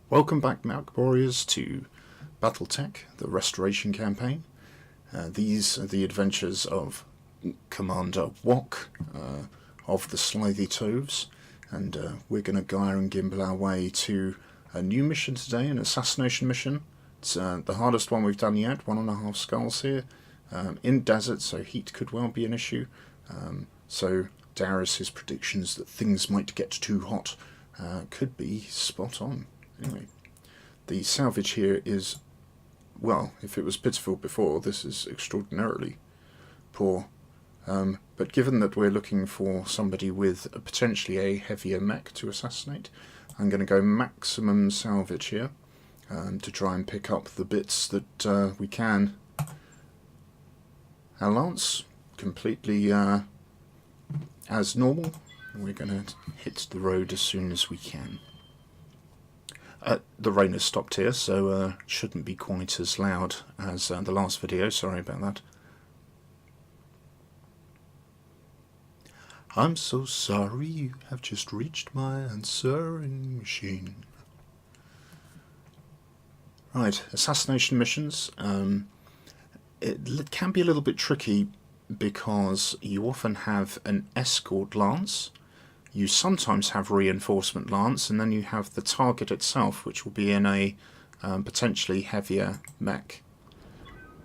Welcome back, Mech Warriors, to BattleTech, the Restoration Campaign. These are the adventures of Commander Jabberwock of the Slithy Toves, and we're going to gyre and gimble our way to a new mission today, an assassination mission. It's the hardest one we've done yet, 1.5 skulls here, in desert, so heat could well be an issue. So Darius's predictions that things might get too hot could be spot on. Anyway, the salvage here is, well, if it was pitiful before, this is extraordinarily poor. But given that we're looking for somebody with potentially a heavier mech to assassinate, I'm going to go maximum salvage here to try and pick up the bits that we can. Our lance, completely as normal. We're going to hit the road as soon as we can. The rain has stopped here, so shouldn't be quite as loud as the last video, sorry about that. I'm so sorry, you have just reached my answering machine. Right, assassination missions. It can be a little bit tricky because you often have an escort lance. You sometimes have reinforcement lance, and then you have the target itself, which will be in a potentially heavier mech.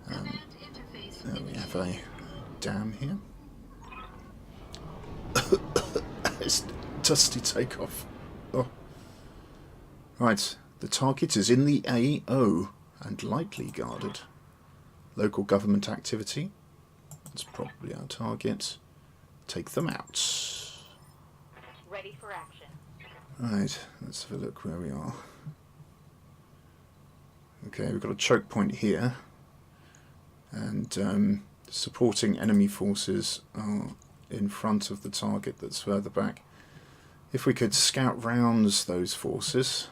We have a dam here. It's dusty takeoff. Oh. Right, the target is in the AO and lightly guarded. Local government activity. That's probably our target. Take them out. Ready for action. Right, let's have a look where we are. Okay, we've got a choke point here, and supporting enemy forces are in front of the target that's further back. If we could scout round those forces.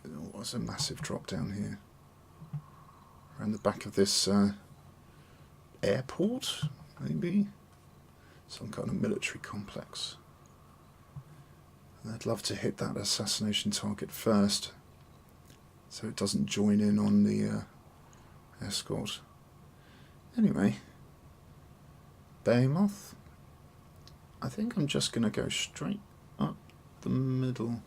Oh, there's a massive drop down here. Around the back of this airport, maybe? Some kind of military complex. I'd love to hit that assassination target first, so it doesn't join in on the escort. Anyway, Behemoth. I think I'm just going to go straight up the middle,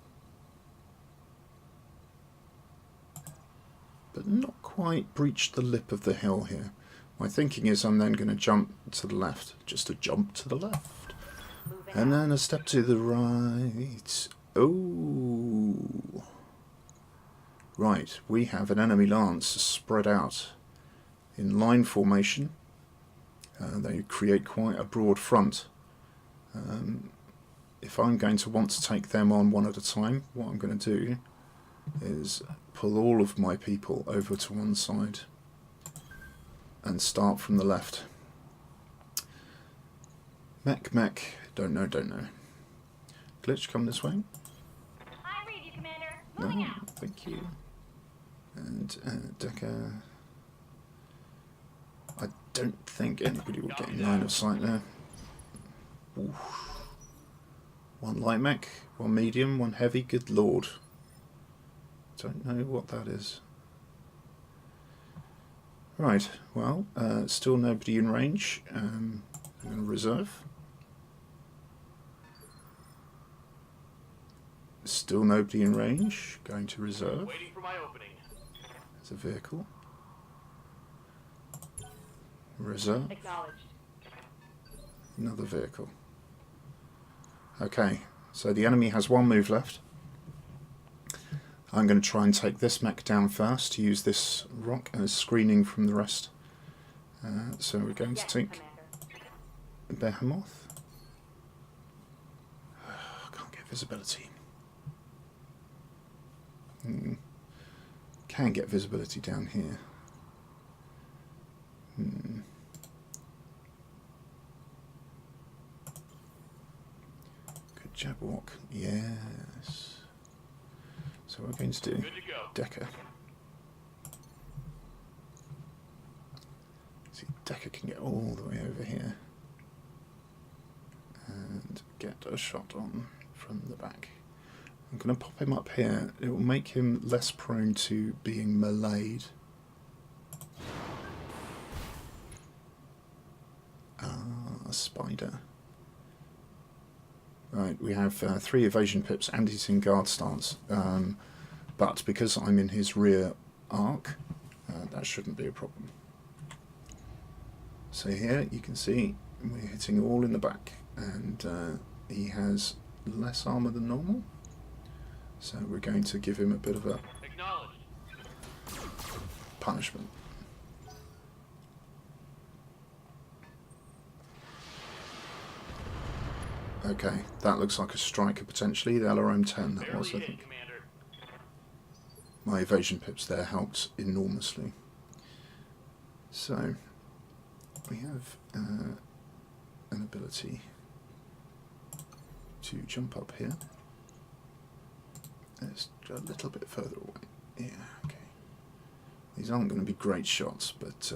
but not quite breach the lip of the hill here. My thinking is I'm then going to jump to the left, just a jump to the left. And then a step to the right. Oh. Right, we have an enemy lance spread out in line formation. They create quite a broad front. If I'm going to want to take them on one at a time, what I'm going to do is pull all of my people over to one side and start from the left. Mech. Don't know. Glitch, come this way. I read you, Commander. Moving out. Thank you. And Decker. I don't think anybody will get in line of sight there. Oof. One light mech, one medium, one heavy. Good lord. Don't know what that is. Right, well, still nobody in range. I'm going to reserve. Still nobody in range. Going to reserve. Waiting for my opening. There's a vehicle. Reserve. Acknowledged. Another vehicle. Okay, so the enemy has one move left. I'm going to try and take this mech down first to use this rock as screening from the rest. So we're going to take Behemoth. I can't get visibility. Can get visibility down here. Good Jabberwock. Yes. So we're going to do Decker. See, Decker can get all the way over here and get a shot on from the back. I'm going to pop him up here. It will make him less prone to being meleeed. A spider. Right, we have 3 evasion pips and he's in guard stance. But because I'm in his rear arc, that shouldn't be a problem. So here you can see we're hitting all in the back, and he has less armour than normal. So we're going to give him a bit of a punishment. Okay, that looks like a striker potentially. The LRM 10 that was, I think. My evasion pips there helped enormously. So we have an ability to jump up here. It's a little bit further away. Yeah, okay. These aren't going to be great shots, but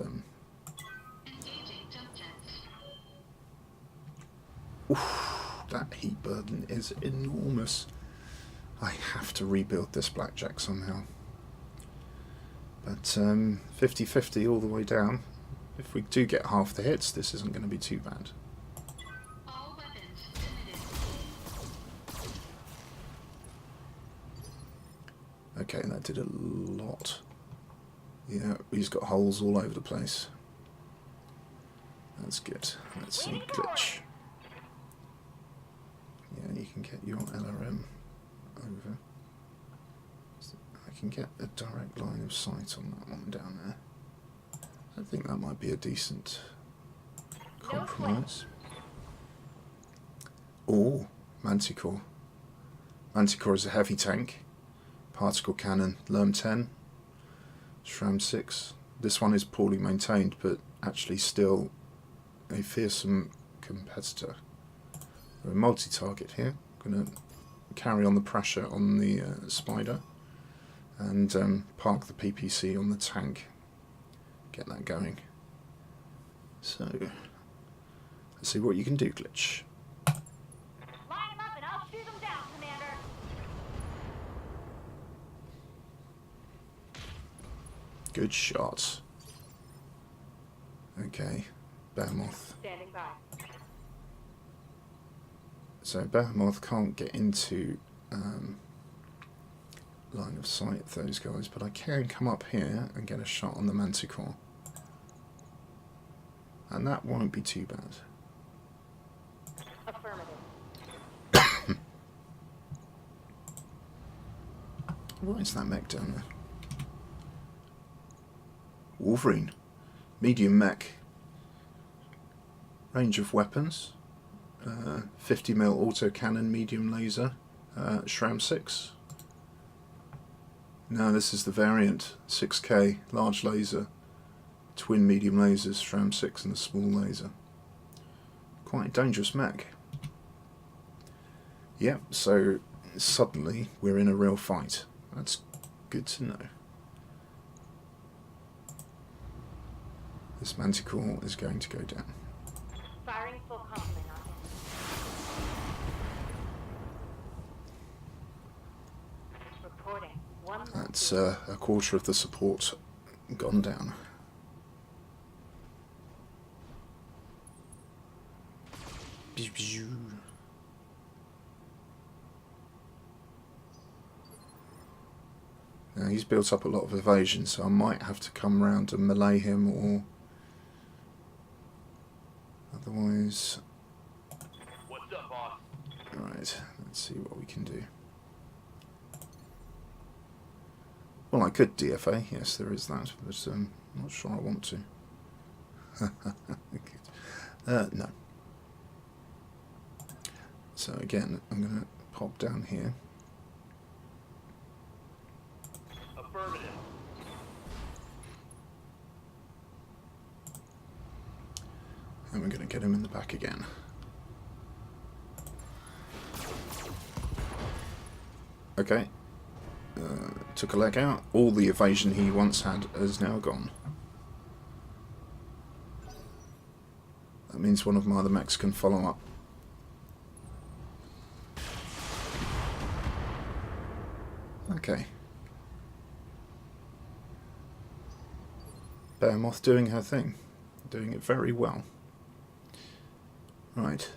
oof, that heat burden is enormous. I have to rebuild this blackjack somehow. But 50-50 all the way down. If we do get half the hits, this isn't going to be too bad. All weapons limited. Okay, that did a lot. Yeah, he's got holes all over the place. That's good. Let's see, glitch. Yeah, you can get your LRM over. I can get a direct line of sight on that one down there. I think that might be a decent compromise. Oh, Manticore. Manticore is a heavy tank. Particle cannon, Lerm 10. Shram 6. This one is poorly maintained, but actually still a fearsome competitor. We're multi-target here. I'm going to carry on the pressure on the spider and park the PPC on the tank. Get that going. So, let's see what you can do, Glitch. Line them up and I'll shoot them down, Commander. Good shot. Okay, Behemoth. Standing by. So Behemoth can't get into line of sight of those guys, but I can come up here and get a shot on the Manticore. And that won't be too bad. Affirmative. What is that mech down there? Wolverine. Medium mech. Range of weapons. 50mm autocannon, medium laser. Shram 6. No, this is the variant. 6K, large laser. Twin medium lasers, Shram 6 and a small laser. Quite a dangerous mech. Yep, so suddenly we're in a real fight. That's good to know. This Manticore is going to go down. Firing full complement on him. Reporting. That's a quarter of the support gone down. Now he's built up a lot of evasion, so I might have to come round and melee him, or otherwise. What's up, boss? Right, let's see what we can do. Well, I could DFA, yes, there is that, but I'm not sure I want to. No. So again, I'm going to pop down here. Affirmative. And we're going to get him in the back again. Okay. Took a leg out. All the evasion he once had is now gone. That means one of my other mechs can follow up. Okay. Behemoth doing her thing. Doing it very well. Right.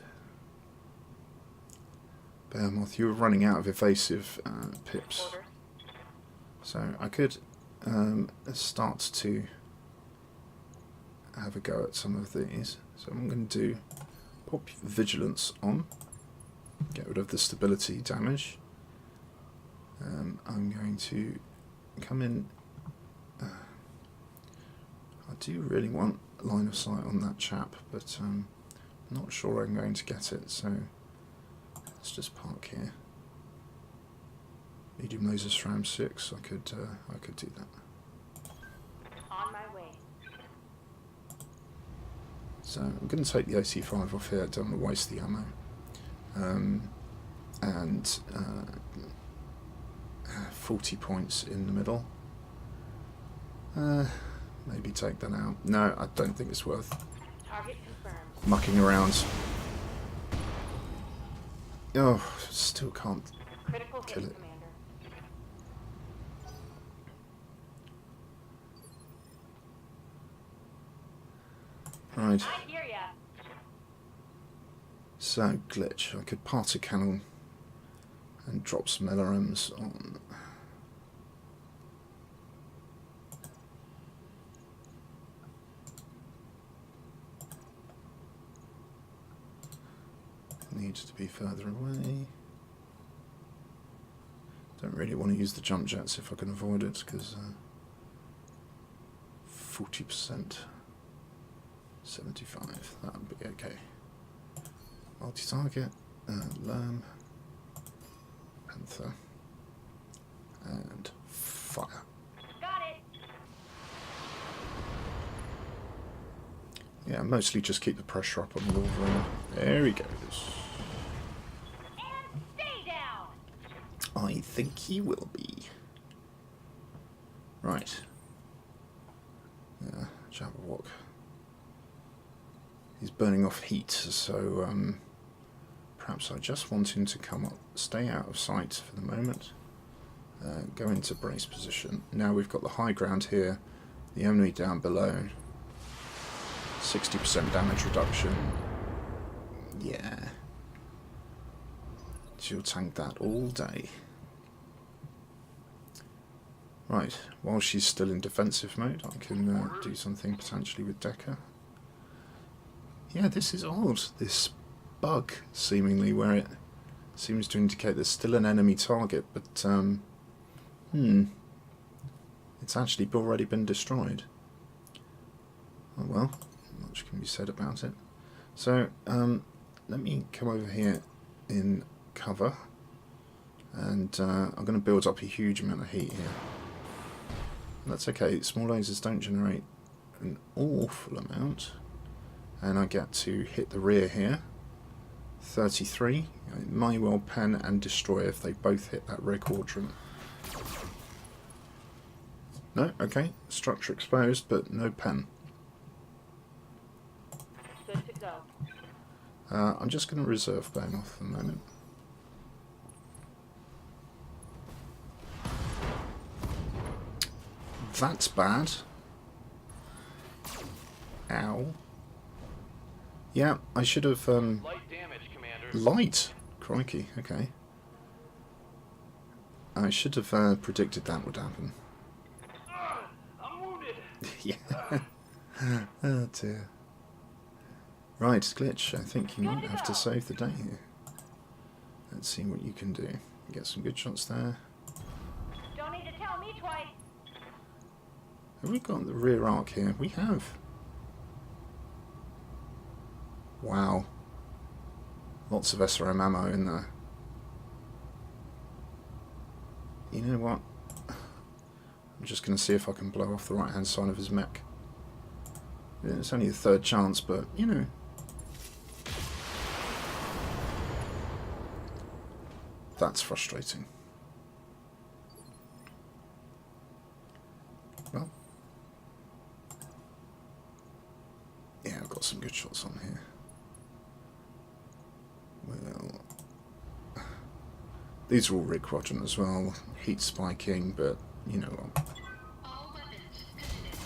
Behemoth, you were running out of evasive pips. Orders. So I could start to have a go at some of these. So I'm going to do pop vigilance on, get rid of the stability damage. I'm going to come in. I do really want line of sight on that chap, but I'm not sure I'm going to get it. So let's just park here. Medium laser SRAM 6. I could do that. On my way. So I'm going to take the AC5 off here. I don't want to waste the ammo. And 40 points in the middle. Maybe take that out. No, I don't think it's worth Target confirmed. mucking around. Oh, still can't Critical kill hit, it. Commander. Right. I hear ya. So, glitch. I could part a cannon and drop some LRMs on. Needs to be further away. Don't really want to use the jump jets if I can avoid it, because 40%, 75, that would be okay. Multi-target, Lamb, Panther, and fire. Got it. Yeah, mostly just keep the pressure up on the Wolverine. There he goes. And stay down. I think he will be. Right. Yeah, Jabberwock. He's burning off heat, so perhaps I just want him to come up, stay out of sight for the moment, go into brace position. Now we've got the high ground here, the enemy down below, 60% damage reduction. Yeah. She'll tank that all day. Right, while she's still in defensive mode, I can do something potentially with Decker. Yeah, this is odd, this bug, seemingly, where it seems to indicate there's still an enemy target, but, it's actually already been destroyed. Oh well, not much can be said about it. So, let me come over here in cover, and I'm going to build up a huge amount of heat here. That's okay, small lasers don't generate an awful amount. And I get to hit the rear here. 33. It may well pen and destroy if they both hit that rear quadrant. No, okay. Structure exposed, but no pen. Good to go. I'm just going to reserve Behemoth for the moment. That's bad. Ow. Yeah, I should have... Light damage, Commander. Light? Crikey, okay. I should have predicted that would happen. I'm wounded. Yeah. Oh dear. Right, Glitch, I think you might have to save the day here. Let's see what you can do. Get some good shots there. Don't need to tell me twice. Have we got the rear arc here? We have. Wow. Lots of SRM ammo in there. You know what? I'm just going to see if I can blow off the right hand side of his mech. Yeah, it's only the third chance, but, you know. That's frustrating. Well. Yeah, I've got some good shots on here. Well, These are all rig quadrant as well. Heat spiking, but you know what. All weapons committed.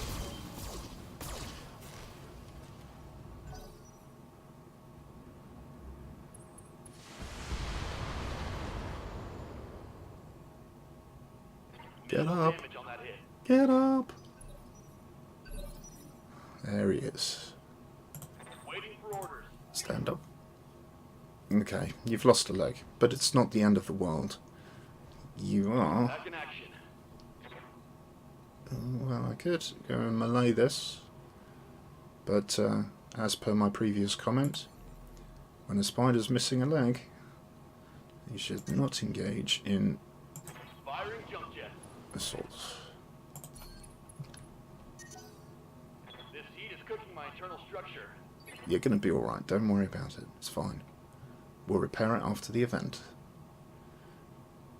Get up! Damage on that hit. Get up! There he is. Waiting for orders. Stand up. Okay, you've lost a leg, but it's not the end of the world. You are... Back in action. Well, I could go and melee this, but as per my previous comment, when a spider's missing a leg, you should not engage in Firing jump jet. assaults. This heat is cooking my internal structure. You're going to be alright, don't worry about it, it's fine. We'll repair it after the event.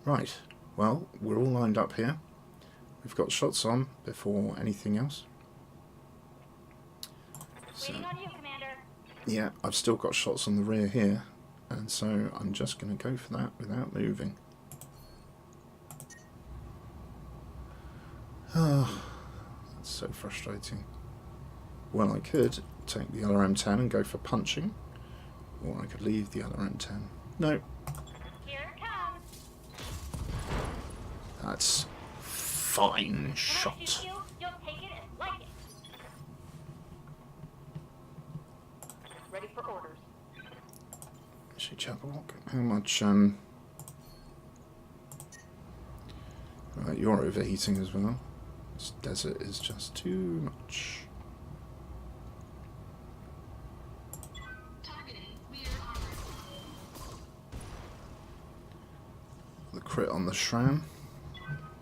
Right, well, we're all lined up here. We've got shots on before anything else. So, Waiting on you, Commander. yeah, I've still got shots on the rear here, and so I'm just going to go for that without moving. Oh, that's so frustrating. Well, I could take the LRM-10 and go for punching, or I could leave the LRM-10. No, Here it comes. that's fine When I shot. shoot you, you'll take it and like it. Ready for orders. Actually, Jabberwock, how much, right, you're overheating as well. This desert is just too much. Targeting rear armor. The crit on the Shram.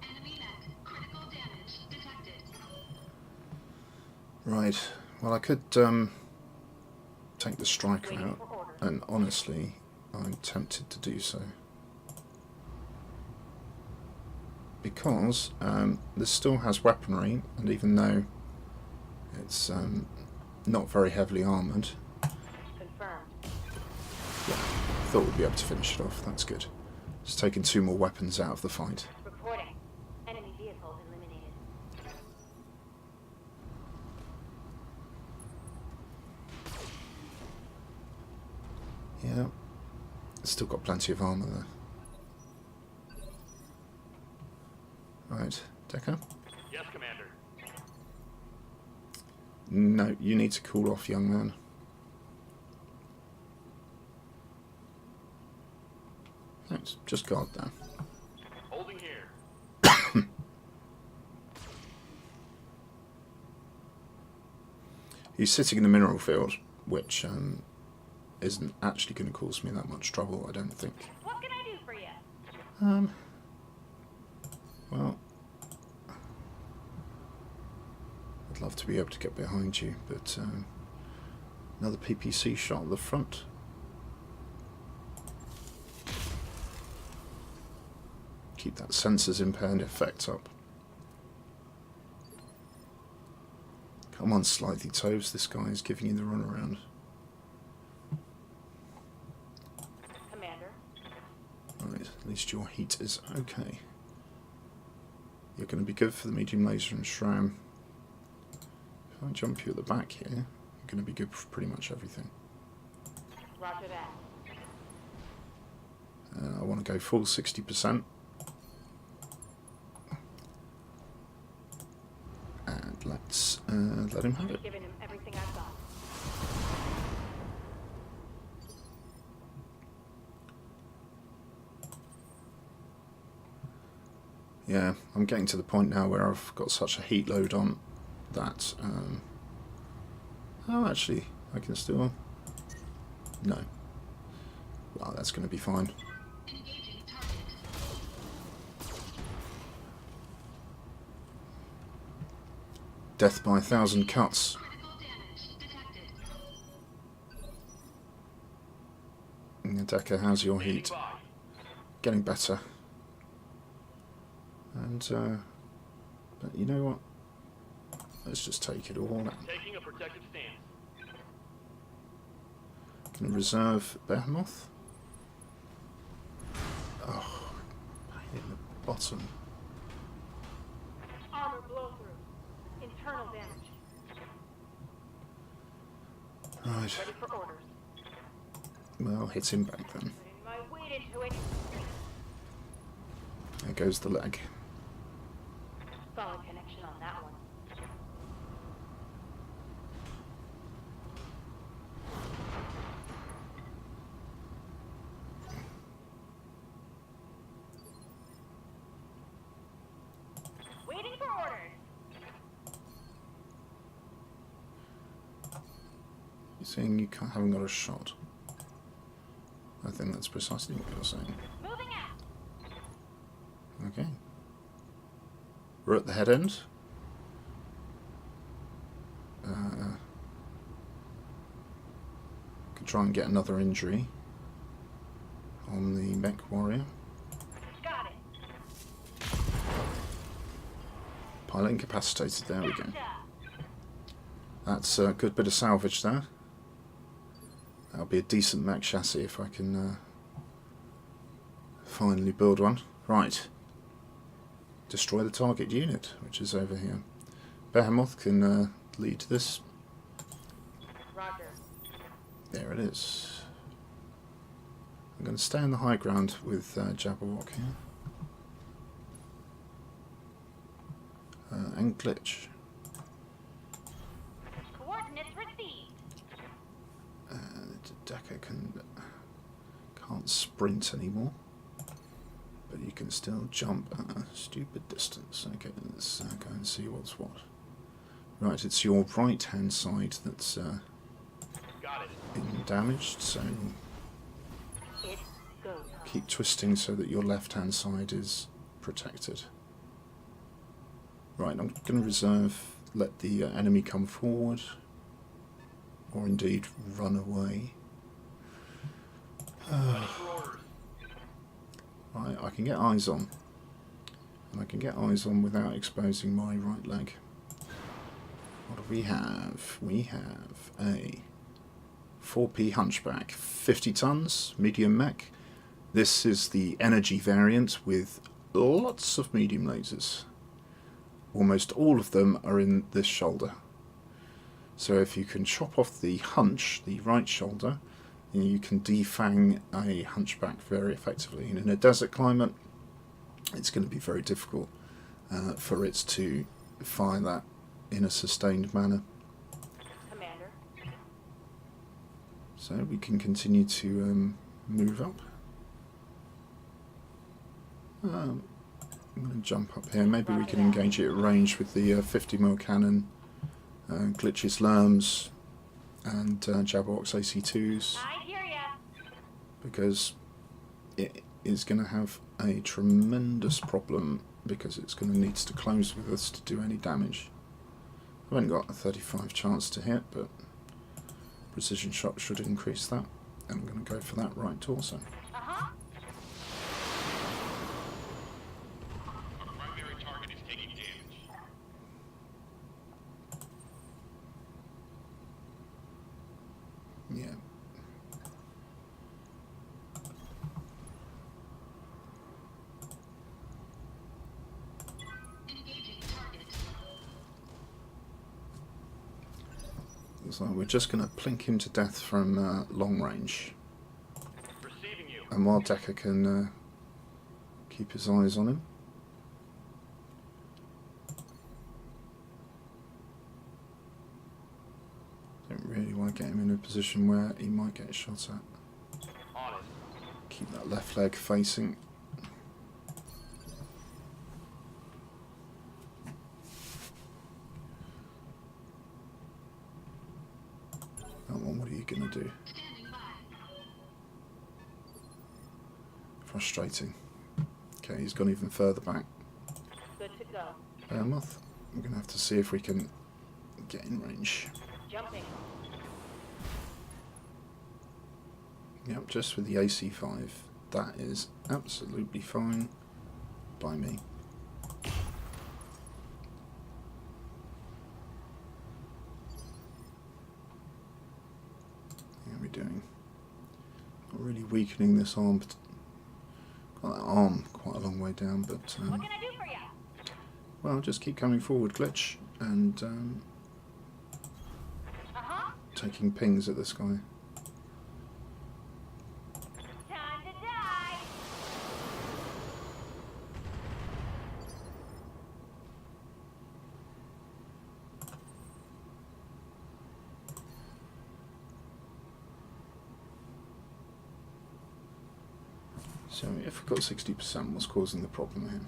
Enemy mech. Critical damage detected. Right, well I could take the striker Waiting out, for orders. and honestly, I'm tempted to do so. Because this still has weaponry, and even though it's not very heavily armoured, Confirmed. yeah, I thought we'd be able to finish it off. That's good. It's taken 2 more weapons out of the fight. Reporting. Enemy vehicle eliminated. Yeah, still got plenty of armour there. Right, Decker? Yes, Commander. No, you need to cool off, young man. Thanks, just guard down. Holding here. He's sitting in the mineral field, which isn't actually going to cause me that much trouble, I don't think. What can I do for you? Well, I'd love to be able to get behind you, but another PPC shot at the front. Keep that sensors impaired effect up. Come on, Slithy Toves, this guy is giving you the runaround. Commander. Right, at least your heat is okay. You're going to be good for the medium laser and Shram. If I jump you at the back here, you're going to be good for pretty much everything. Roger that. I want to go full 60%. And let's let him have it. Giving him everything I've got. Yeah, I'm getting to the point now where I've got such a heat load on that... oh, actually, I can still... No. Well, that's going to be fine. Engaging target. Death by 1,000 cuts. Critical damage detected. Decker, how's your heat? By. Getting better. And, but you know what? Let's just take it all out. Taking a protective stance. Can reserve Behemoth. Oh, bottom. Armor blow through. Internal damage. Right. Ready for orders. Well, hit him back then. Putting my weight into it. There goes the leg. Solid connection on that one. Waiting for orders. You're saying you haven't got a shot. I think that's precisely what you're saying. Moving out. Okay. We're at the head end. Could try and get another injury on the mech warrior. Got it. Pilot incapacitated, there we go. Gotcha. That's a good bit of salvage there. That'll be a decent mech chassis if I can finally build one. Right. Destroy the target unit, which is over here. Behemoth can lead this. Roger. There it is. I'm going to stay on the high ground with Jabberwock here. And Glitch. Coordinates received. Decker can't sprint anymore, but you can still jump at a stupid distance. Okay, let's go and see what's what. Right, it's your right hand side that's Got it. been damaged, so It's go time. keep twisting so that your left hand side is protected. Right, I'm going to reserve, let the enemy come forward, or indeed run away. Ready for orders. Right, I can get eyes on. And I can get eyes on without exposing my right leg. What do we have? We have a 4P Hunchback, 50 tons, medium mech. This is the energy variant with lots of medium lasers. Almost all of them are in this shoulder. So if you can chop off the hunch, the right shoulder, you can defang a hunchback very effectively. And in a desert climate, it's going to be very difficult for it to fire that in a sustained manner. Commander. So we can continue to move up. I'm going to jump up here. Maybe we can engage it at range with the 50mm cannon, Glitch's Lerms, and Jabberwock's AC2s, I hear ya. because it is going to have a tremendous problem because it's going to need to close with us to do any damage. I've only got a 35 chance to hit, but precision shot should increase that, and I'm going to go for that right torso. Uh-huh. Our primary target is taking damage. Yeah. Engaging target. Looks like we're just going to plink him to death from long range. Receiving you. And while Decker can keep his eyes on him. Don't really want to get him in a position where he might get shot at. On it. Keep that left leg facing. Come on, what are you going to do? Standing by. Frustrating. Okay, he's gone even further back. Good to go. Behemoth, we're going to have to see if we can get in range. Jumping. Yep, just with the AC5. That is absolutely fine by me. How are we doing? Not really weakening this arm, but got that arm quite a long way down, but What can I do for you? well, just keep coming forward, Glitch, and Uh-huh. taking pings at this guy. Time to die. So if we've got 60%, what's causing the problem here?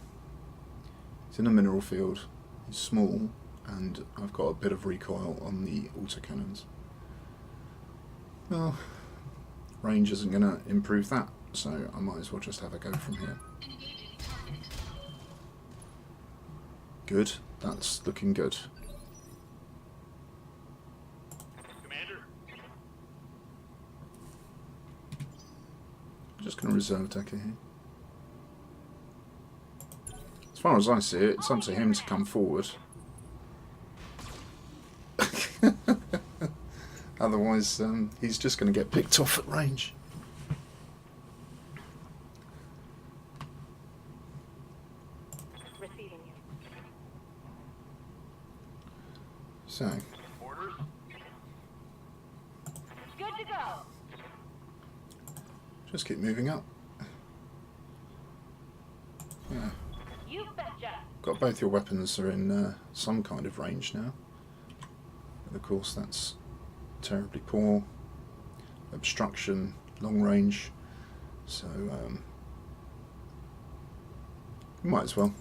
It's in a mineral field, it's small, and I've got a bit of recoil on the autocannons. Well, range isn't going to improve that, so I might as well just have a go from here. Engaging target. Good, that's looking good. Commander, I'm just going to reserve Decker here. As far as I see it, it's up to him to come forward. Otherwise, he's just going to get picked off at range. Receiving you. So, orders. Good to go. just keep moving up. Yeah, You betcha. got both your weapons are in some kind of range now. But of course, that's terribly poor. Obstruction, long range. So, might as well.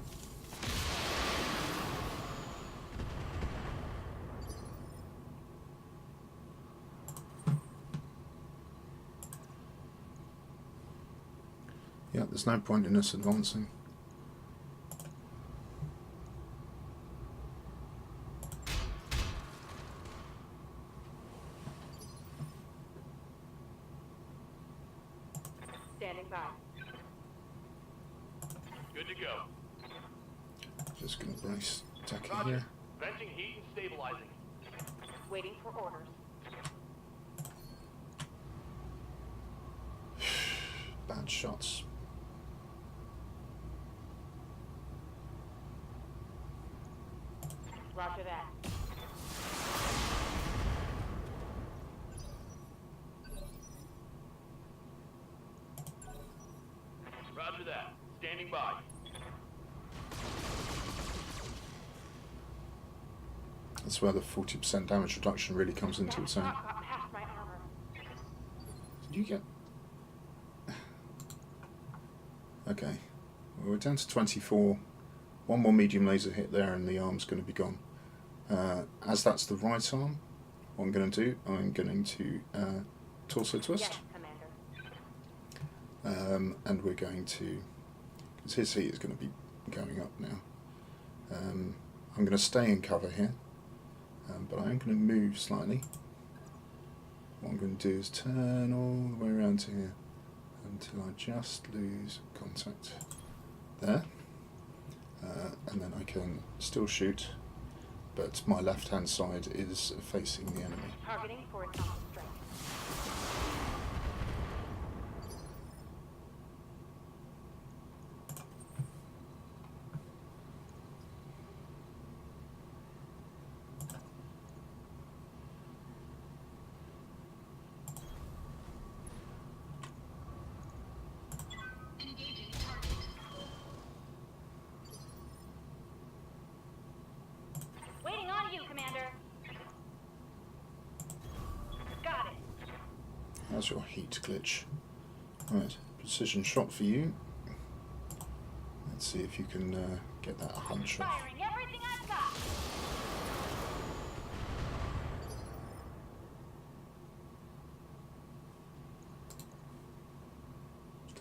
Yeah, there's no point in us advancing. Standing by. Good to go. Just going to brace Decker Roger. here. Venting heat and stabilizing. Waiting for orders. Bad shots. Roger that. Roger that. Standing by. That's where the 40% damage reduction really comes into its own. Got past my armor. Did you get... Okay. Well, we're down to 24. One more medium laser hit there and the arm's going to be gone. As that's the right arm, what I'm going to do, I'm going to torso twist. Yes, Commander. And we're going to... Because his heat is going to be going up now. I'm going to stay in cover here. But I am going to move slightly. What I'm going to do is turn all the way around to here until I just lose contact there. And then I can still shoot, but my left hand side is facing the enemy. Targeting for its opposite strike. Engaging target. Waiting on you, Commander. Got it. How's your heat glitch? Right, precision shot for you. Let's see if you can get that hunch off. Firing everything I've got.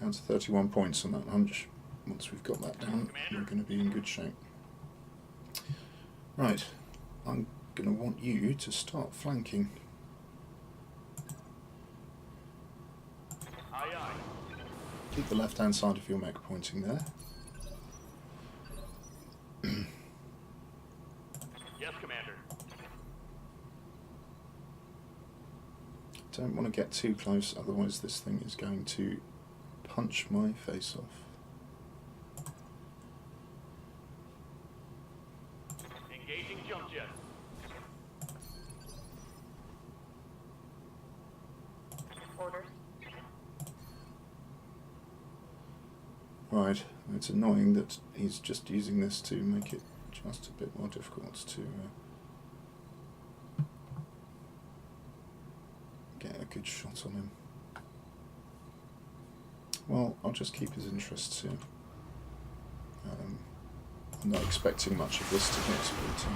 Down to 31 points on that hunch. Once we've got that down, we're going to be in good shape. Right, I'm going to want you to start flanking. Aye, aye. Keep the left hand side of your mech pointing there. Yes, Commander. Don't want to get too close, otherwise this thing is going to punch my face off. jump jet. Orders. Right, it's annoying that he's just using this to make it just a bit more difficult to get a good shot on him. Well, I'll just keep his interests here. I'm not expecting much of this to hit, but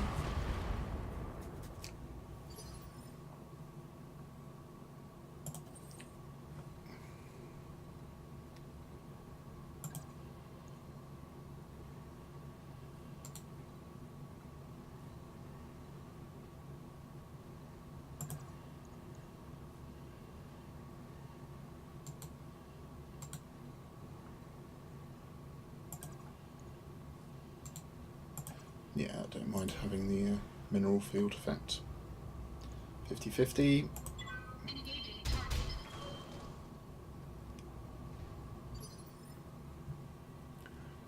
yeah, I don't mind having the mineral field effect. 50-50. Engaging target.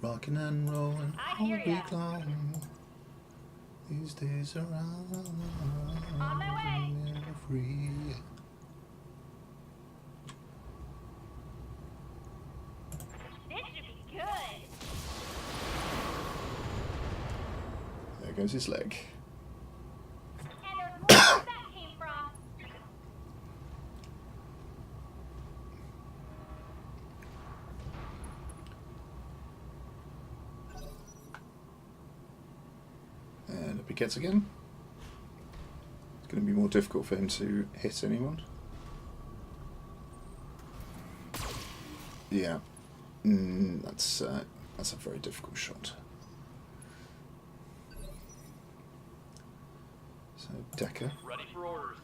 Rockin' and rollin' I all hear week ya. long. These days are On my way. never free. This should be good. There goes his leg. And there's more where that came from. And up he gets again. It's going to be more difficult for him to hit anyone. Yeah, that's a very difficult shot. So Decker, Ready for orders.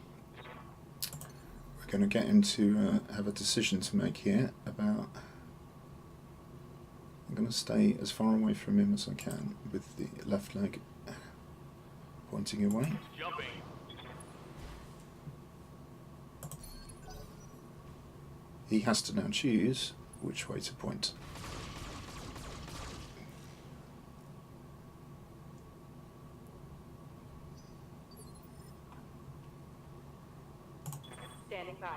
we're going to get him to have a decision to make here about. I'm going to stay as far away from him as I can with the left leg pointing away. Jumping. He has to now choose which way to point. Standing by.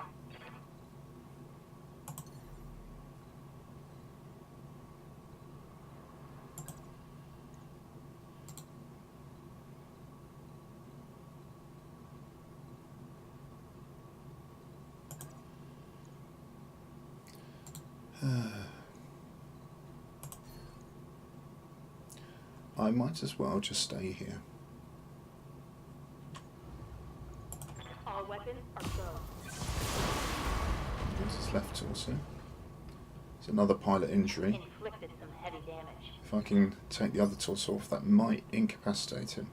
I might as well just stay here. All weapons are go. There's his left torso. It's another pilot injury. Inflicted some heavy damage. If I can take the other torso off, that might incapacitate him.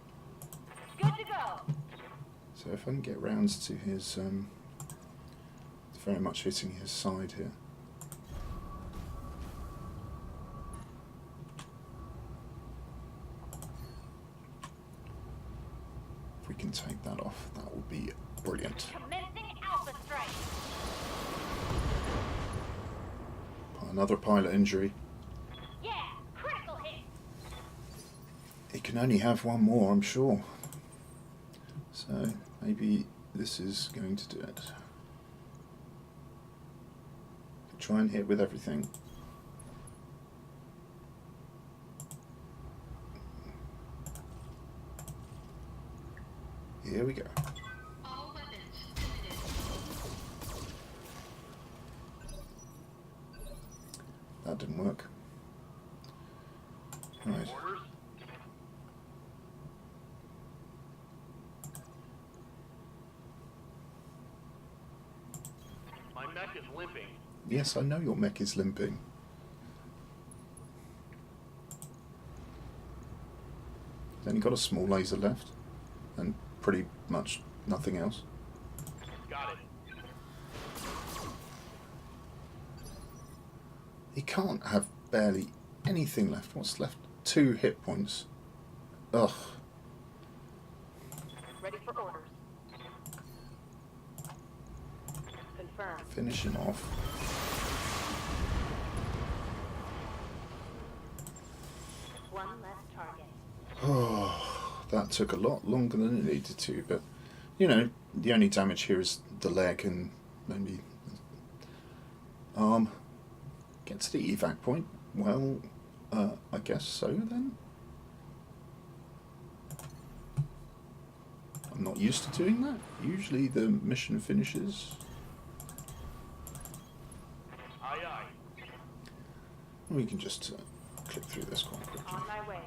Good to go. So if I can get round to his, it's very much hitting his side here. If we can take that off, that would be brilliant. Commencing alpha strike. Another pilot injury. Yeah, critical hit. He can only have one more, I'm sure. So maybe this is going to do it. Try and hit with everything. Here we go. All weapons committed. That didn't work. Right. Orders. My mech is limping. Yes, I know your mech is limping. He's only got a small laser left, and pretty much nothing else. Got it. He can't have barely anything left. What's left? 2 hit points. Ugh. Ready for orders. Confirm. Finish him off. One less target. Oh, That took a lot longer than it needed to, but you know, the only damage here is the leg and maybe arm. Get to the evac point. Well, I guess so then. I'm not used to doing that. Usually the mission finishes. Aye, aye. We can just click through this quite quickly. On my way.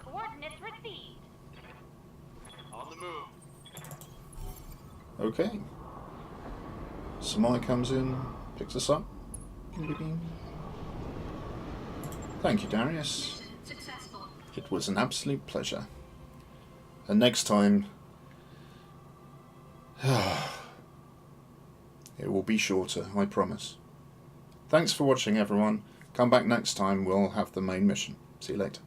Coordinates received. On the move. Okay. Samai comes in, picks us up. Thank you, Darius. Mission successful. It was an absolute pleasure. And next time, it will be shorter, I promise. Thanks for watching, everyone. Come back next time, we'll have the main mission. See you later.